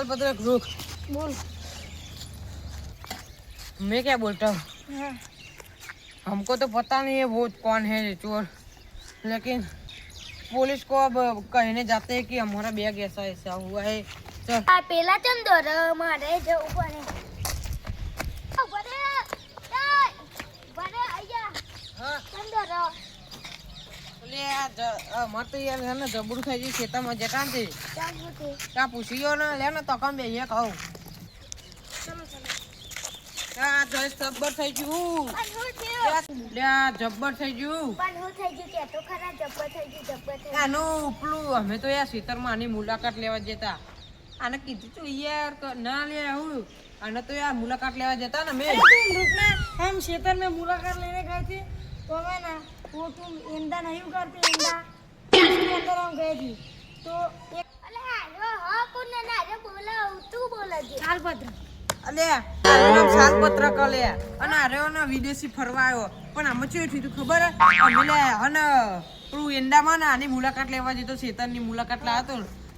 तालपत्र रुक बोल। मैं क्या बोलता हूँ हाँ। हमको तो पता नहीं है वो कौन है ये चोर, लेकिन पुलिस को अब कहने जाते हैं कि हमारा बैग ऐसा ऐसा हुआ है। चल आ पेला चंदोर मारे जो ऊपर है। बड़े आया हाँ चंदोर ले मत तो यार है ना जबरू થઈ ગઈ ખેતરમાં જતા નથી ચાલતે ત્યાં પૂછ્યો ને લે ને તકમ બે એક આવ ચલો ચલો આ જય જબ્બર થઈ ગયું પણ હું થયો લે આ જબ્બર થઈ ગયું પણ હું થઈ ગયું કે તો ખરા જબ્બર થઈ ગયું આનું ઉપલું અમે તો યાર ખેતરમાં આની મુલાકાત લેવા જતા આને કીધું તું યાર ના લે આવું આને તો યાર મુલાકાત લેવા જતા ને મેં तुम रुकना हम क्षेत्र में मुलाकात लेने गए थे तो मैं ना वो तुम इंदा नहीं करते इंदा उसके अंदर हम गए थे तो एक अरे हेलो हां कौन ना रे बोला तू बोला जी तालपत्र અલે આનું નામ સાલપત્ર કલે અને આ રહ્યો ને વિદેશી ફરવા આવ્યો પણ આમાં શું થયું તું ખબર હે અમે લે અને પેલું એંડામાં ને આની મુલાકાત લેવા જતો ખેતરની મુલાકાત લાવતો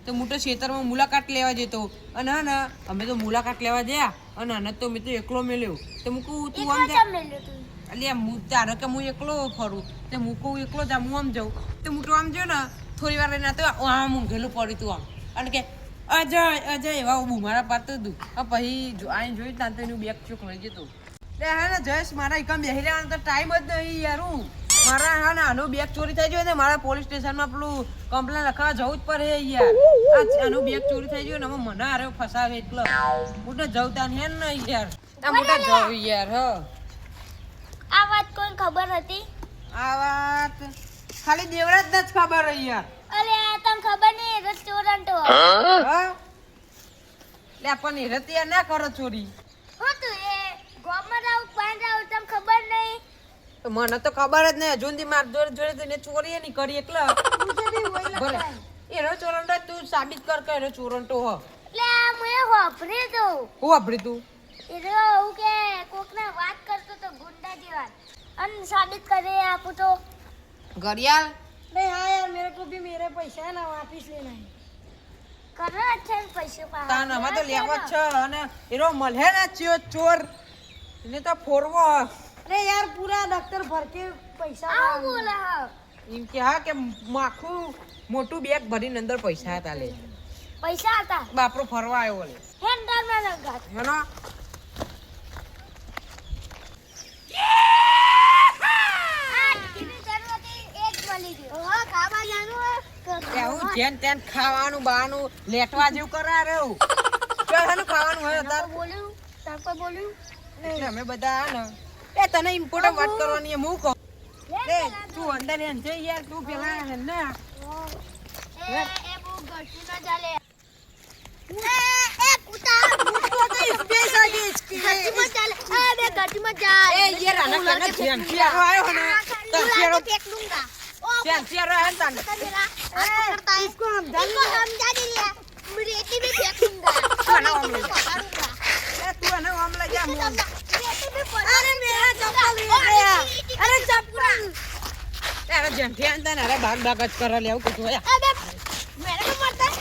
તો મોટો ખેતરમાં મુલાકાત લેવા જતો અને હા ને અમે તો મુલાકાત લેવા ગયા અને આને તો મેં તો એકલો મેલ્યો તો હું કહું તું આમ જા અલે હું તારે કે હું એકલો ફરું તે હું કહું એકલો જા હું આમ જાઉં તો હું તો આમ જો ને થોડી વાર રહીને તો આમ ઊંઘેલું પડ્યું તું આમ અને કે અજય અજય એવા ઉભું મારા પાતું હતું પછી આઈને જોયું ત્યાં તો એનું બેગ ચોક લઈ જતું એટલે હા ને જયેશ મારા એકમ બેસી રહેવાનો તો ટાઈમ જ નહીં યાર હું મારા હા ને આનું બેગ ચોરી થઈ ગયું ને મારા પોલીસ સ્ટેશનમાં પેલું કમ્પ્લેન લખાવા જવું જ પડે યાર આનું બેગ ચોરી થઈ ગયું ને હવે મને હારે ફસાવે એટલે હું તો જવું ત્યાં હે ને યાર મોટા જવું યાર હ આ વાત કોઈને ખબર હતી આ વાત ખાલી દેવરાજ ને જ ખબર હે યાર અરે આ તને ખબર નહીં રેસ્ટોરન્ટ હા લે પણ એ રતિયા ના કરો ચોરી હું તું એ ગોમમાં રાવ પાન રાવ તને ખબર નહીં તો મને તો ખબર જ નહીં જોંદી માર જોડે જોડે ચોરી નહીં કરી એટલે ભલે એનો ચોરંટો તું સાબિત કર કે એનો ચોરંટો હ લે આ મને હોભરી દો હું વાપરી તું એરો હું કે કોકને વાત કરતો તો ગુંડા જેવા અન સાબિત કરે આપું તો ઘડિયાળ नहीं हाँ यार मेरे को भी मेरे पैसा है ना वापस लेना है करना अच्छा है पैसे पा તાન અમે તો લેવા જ છે અને એનો મળે ને ચોર એને તો ફોરવો अरे यार पूरा डॉक्टर भर के पैसा हाँ बोला એમ કે હા કે માખું મોટું બેગ ભરીને અંદર પૈસા હતા લે पैसा आता બાપરો ફરવા આવ્યો લે हैंडल में लगा હેનો એવું જેન તેન ખાવાનું બાનું લેટવા જેવું કરા રહ્યું ચાનું ખાવાનું હોય તાર बोलूं ताको बोलूं એટલે અમે બધા ને એ તને ઇમ્પોર્ટન્ટ વાત કરવાની હું કહું લે તું અંદર એન જઈ યાર તું પેલા હે ને ए वो गट्टी ना जाले ए कुत्ता તો સ્પેસ આ ગઈ गट्टी मत जाले ए गट्टी मत जा એ યાર આના કને ધ્યાન ચિયારો આવ્યો ને તો ચિયારો फेंक दूंगा ધ્યાન ચિયારો હે તને मेरा करता है इसको हम समझा दीजिए रेती भी फेंक दूंगा खाना हम ले पकड़ूंगा એ તું આને આમ લઈ જા હું रेती भी अरे मेरा चप्पल ले गया अरे चप्पल અરે જેન ધ્યાન તને અરે ભાગ ભાગ જ કરા લે આવું કશું હે अबे मेरे को मारता है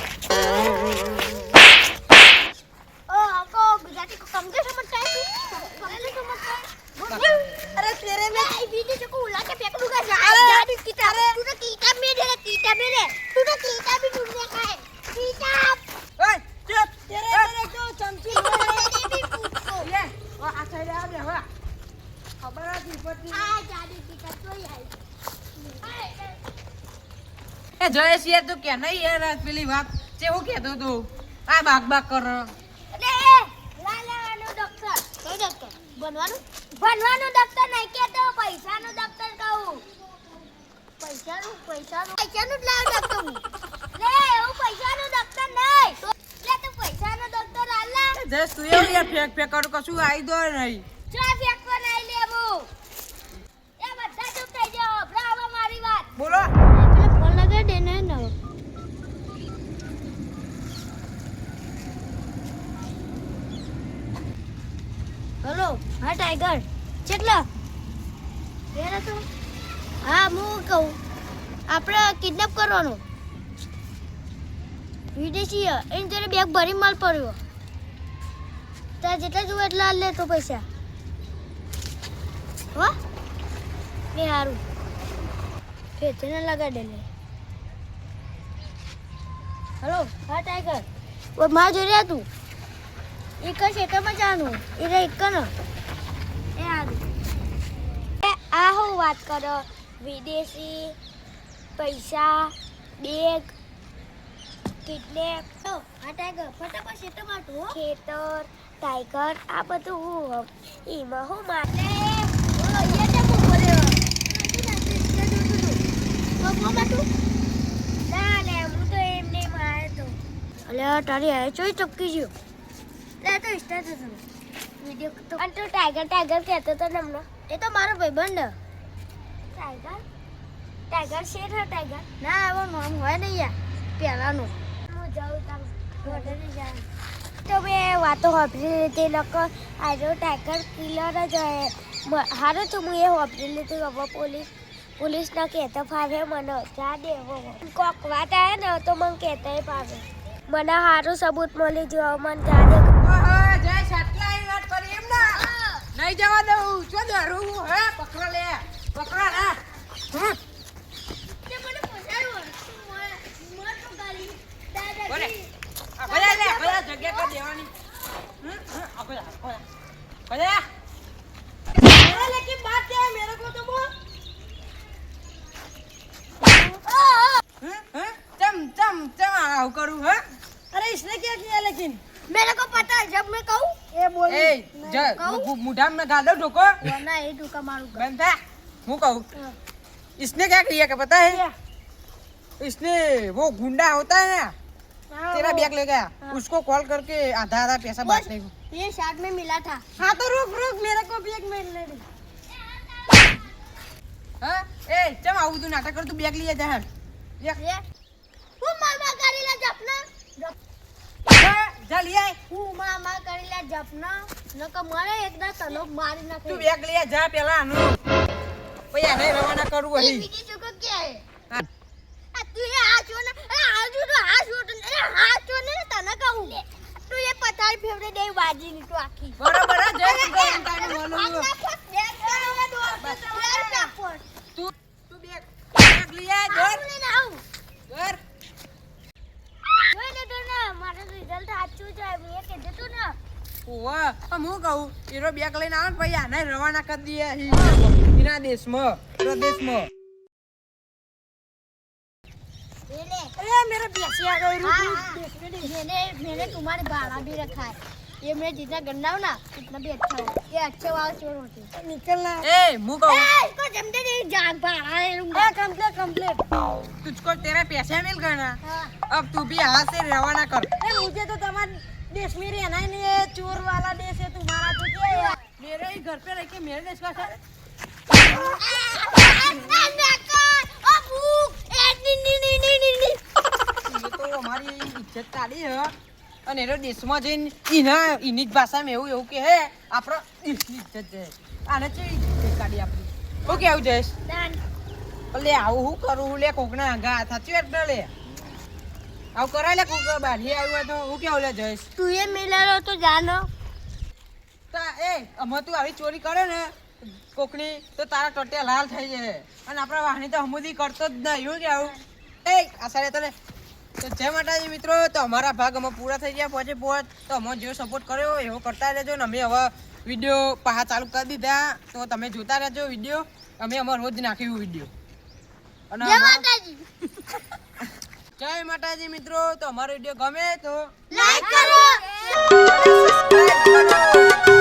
ओ हमको गुजराती को कम कैसे समझता है तू कम समझता है अरे तेरे में बीटी को उड़ा के फेंक दूंगा जादी किताब तू तो किताब में दे तू तो किताब भी ढूंढने का है किताब ઓય ચૂપ तेरे मेरे को चमची मैंने भी पूछो લે ઓ આ સાઈડ આવે હવે ખબર હતી પતી आ जादी किताब तो ही आई એ જયેશ યાર તું કે નહીં યાર પેલી વાત કેવું કહેતો તું આ ભાગ ભાગ કર અરે લાલાવાનો ડોક્ટર કઈ ડોક્ટર બનવાનું ડોક્ટર નહીં કેતો પૈસાનું ડોક્ટર કહું પૈસાનું જ લાવ ડોક્ટર હું લે હું પૈસાનું ડોક્ટર નહીં લે તું પૈસાનું ડોક્ટર આલા જયેશ તું એવું યાર ફેક ફેક કરું કશું આવી દો નહીં ચા ફેંકવા નહીં લેવું એ બધા ચૂપ થઈ જાઓ બ્રાવો મારી વાત બોલો પેલે ફોન લગાડ દે ને ન હેલો હા ટાઈગર કેટલા રેરા તો હા હું કહું આપણે કિડનેપ કરવાનો વિદેશી એની જોડે બેગ ભરી માલ પડ્યો તાર જેટલા જુએ એટલા લે તો પૈસા હો એ હારું ફેરને લગાડે લે હેલો હા ટાઈગર ઓ માર જોડે તું એક જ ખેતરમાં જાનું એ રે એક ન એ હારું આ હું વાત કરો વિદેશી પૈસા બેગ કિડનેપ તો આ ટાઈગર ફટાફટ ખેતરમાં તું ખેતર ટાઈગર આ બધું હું એમાં હું માટે અહીંયા તે બોલે ના લે હું તો એમને મારે તો અલે તારી આ ચોઈ ચક્કી ગયો લે તો સ્ટાર્ટ થયો વિડિયો તો અને તું ટાઈગર ટાઈગર કહેતો તો નમનો એ તો મારો ભાઈબંધ ટાઈગર ટાઈગર શેર હે ટાઈગર ના એવો નામ હોય ને યાર પહેલાનું હું જાઉં તાર ઘોડે જાય તો મેં વાતો હોપરી લીધી લોકો આજે ટાઈગર કિલર જ હારું તો હું એ હોપરી લીધી હવે પોલીસના કહેતા ફાવે મને જા દે કોક વાત આવે ને તો મને કહેતા ફાવે મને સારું સબૂત મળી ગયું મને જા દે ઓહો જય સાટલાઈ વાત કરી એમ ના નહીં જવા દઉં છો દરું હે પકડો લે પકડો ના તે મને પોસાડ્યો મોર તો ગાલી બોલે દાદાજી આ બધા લે બધા જગ્યા પર દેવાની આ બધા मेरा लेकिन बात क्या है मेरे को तो बोल चम आओ करूं है अरे इसने क्या किया लेकिन मेरे को पता है जब मैं कहूँ ये बोल ए मुढ़ा में गालो ठोको वरना ये ठोका मारूंगा बंद था हूँ कहूँ इसने क्या किया क्या पता है इसने वो गुंडा होता है ना तेरा बैग ले गया उसको कॉल करके आधा पैसा बांटने को ये शर्ट में मिला था हाँ तो रुक मेरे को बैग में ले दे हाँ ए चम आऊ तू नाटक कर तू बैग लिया जा ये वो मामा करेला जपना जा लिया वो मामा करेला जपना नका मारे एकदा तनो मारी ना तू बैग लिया जा पहला नु भैया नहीं रवाना करू ये वही बीजी चुका क्या है हाँ। तू ये हाथ छो ना हाथ छो ने तना कहूं तू ये पताई फेवरे दे बाजी ની તો આખી बराबर है जय गरम टाइम बोलूंगा तू तू बैग लिया घर घर જોઈને તો ના મારું રિઝલ્ટ સાચું છે મેં કીધું તું ને ઓવા હું કહું એરો બેગ લઈને આવે ને ભૈયા નહીં રવાના કરી દઈએ એના દેશમાં પ્રદેશમાં ले अरे मेरे पैसे आ गए रुक मैंने तुम्हारे भाड़ा भी रखा है ये मैं जितना गंदा हूँ ना उतना भी अच्छा है ये अच्छे वाले चोर होते हैं निकलना ए मुंह कहूं इसको जमते नहीं जान भाड़ा ले लूंगा कंप्लीट तुझको तेरे पैसे मिल गए ना हाँ। अब तू भी यहाँ से रवाना कर अरे मुझे तो तुम्हारे देश में रहना ही नहीं है चोर वाला देश है तुम्हारा तो क्या है मेरे ही घर पे रह के मेरे देश का सर ये तो हमारी इज्जत काढ़ी है અને એનો દેશમાં જઈને એની જ ભાષામાં એવું કે હે આપણો દેશની ઇજ્જત છે આને ચેવી ઇજ્જત કાઢી આપણી હું કેવું જઈશ લે આવું હું કરું લે કોકના આગા સાચી વાત ને લે આવું કરાય લે કોક બારી આવ્યું હોય તો હું કેવું લે જઈશ तू ये मिला लो तो जानो એ અમે તું આવી ચોરી કરે ને કોકની તો તારા ટોટે લાલ થઈ જાય અને આપણા વાહની તો હમુદી કરતો જ નહીં એવું કેવું એ આસારે તો તો જય માતાજી મિત્રો તો અમારા ભાગ અમે પૂરા થઈ ગયા પહોંચે તો અમે જેવો સપોર્ટ કર્યો એવો કરતા રહેજો ને અમે હવે વિડીયો પાછા ચાલુ કરી દીધા તો તમે જોતા રહેજો વિડીયો અમે રોજ નાખ્યું વિડીયો અને जय माताजी જય માતાજી મિત્રો તો અમારો વિડીયો ગમે તો लाइक करो સબસ્ક્રાઇબ કરો